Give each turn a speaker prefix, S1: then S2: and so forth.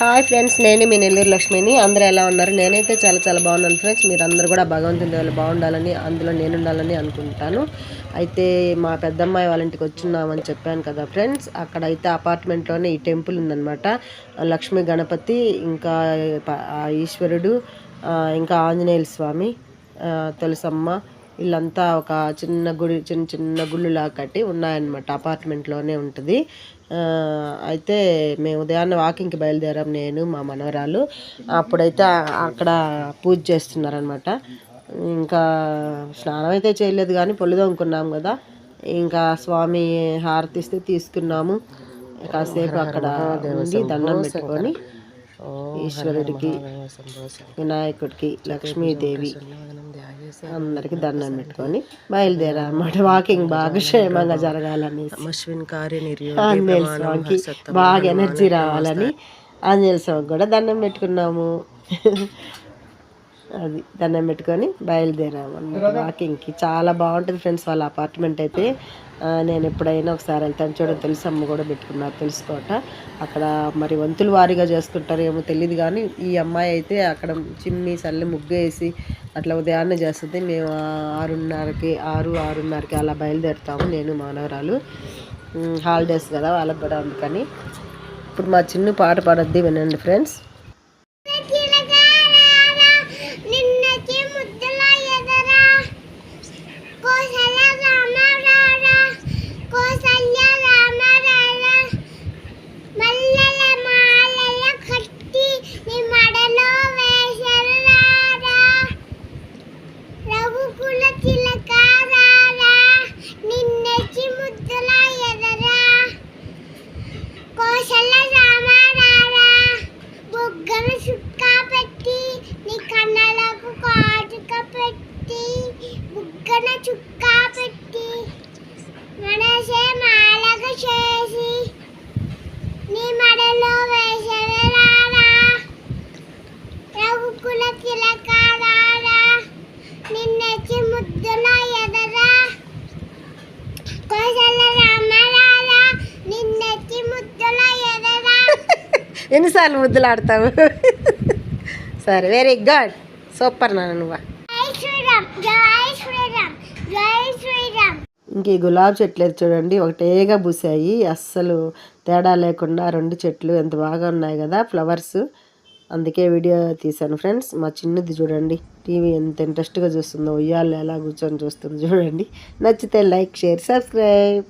S1: Hi friends, నేను మీ నెల్లూరు లక్ష్మిని. అందరూ ఎలా ఉన్నారు? నేనైతే చాలా చాలా బాగున్నాను ఫ్రెండ్స్. మీరందరూ కూడా భగవంతుని దేవుళ్ళు బాగుండాలని, అందులో నేను ఉండాలని అనుకుంటాను. అయితే మా పెద్దమ్మాయి వాళ్ళ ఇంటికి వచ్చున్నామని చెప్పాను కదా ఫ్రెండ్స్. అక్కడైతే అపార్ట్మెంట్లోనే ఈ టెంపుల్ ఉందన్నమాట. లక్ష్మీ గణపతి, ఇంకా ఈశ్వరుడు, ఇంకా ఆంజనేయుల స్వామి, తులసమ్మ, వీళ్ళంతా ఒక చిన్న గుడి, చిన్న చిన్న గుళ్ళులా కట్టి ఉన్నాయన్నమాట. అపార్ట్మెంట్లోనే ఉంటుంది. అయితే మేము ఉదయాన్నే వాకింగ్కి బయలుదేరాం, నేను మా మనవరాలు. అప్పుడైతే అక్కడ పూజ చేస్తున్నారనమాట. ఇంకా స్నానం అయితే చేయలేదు, కానీ పొల్లు తోముకున్నాం కదా. ఇంకా స్వామి హారతిస్తే తీసుకున్నాము. కాసేపు అక్కడ ఉండి దండం పెట్టుకొని ఈశ్వరుడికి, వినాయకుడికి, లక్ష్మీదేవి అందరికి దండం పెట్టుకొని బయలుదేరా అన్నమాట. వాకింగ్ బాగా క్షేమంగా జరగాలని, ఆంజనేయ స్వామికి బాగా ఎనర్జీ రావాలని ఆంజనేయ స్వామికి కూడా దండం పెట్టుకున్నాము. అది దండం పెట్టుకొని బయలుదేరాము అన్నమాట వాకింగ్కి. చాలా బాగుంటుంది ఫ్రెండ్స్ వాళ్ళ అపార్ట్మెంట్ అయితే. నేను ఎప్పుడైనా ఒకసారి వెళ్తాను చూడండి. తులసమ్మ కూడా పెట్టుకున్నారు, తెలుసుకోట. అక్కడ మరి వంతుల వారీగా చేసుకుంటారు ఏమో తెలియదు, కానీ ఈ అమ్మాయి అయితే అక్కడ చిమ్మి చల్లి ముగ్గు వేసి అట్లా ఉదయాన్నే చేస్తుంది. మేము 6:30కి అలా బయలుదేరుతాము, నేను మానవరాలు. హాలిడేస్ కదా వాళ్ళకి కూడా, అందుకని. ఇప్పుడు మా చిన్న పాట పాడొద్ది, వినండి ఫ్రెండ్స్. ఎన్నిసార్లు ముద్దులు ఆడతావు? సరే, వెరీ గుడ్, సూపర్ నాన్న నువ్వు. ఇంక ఈ గులాబీ చెట్లు చూడండి, ఒకటేగా పూసాయి, అస్సలు తేడా లేకుండా 2 చెట్లు ఎంత బాగా ఉన్నాయి కదా ఫ్లవర్స్. అందుకే వీడియో తీశాను ఫ్రెండ్స్. మా చిన్నది చూడండి, టీవీ ఎంత ఇంట్రెస్ట్గా చూస్తుందో, ఉయ్యాలు ఎలా కూర్చొని చూస్తుందో చూడండి. నచ్చితే లైక్, షేర్, సబ్స్క్రైబ్.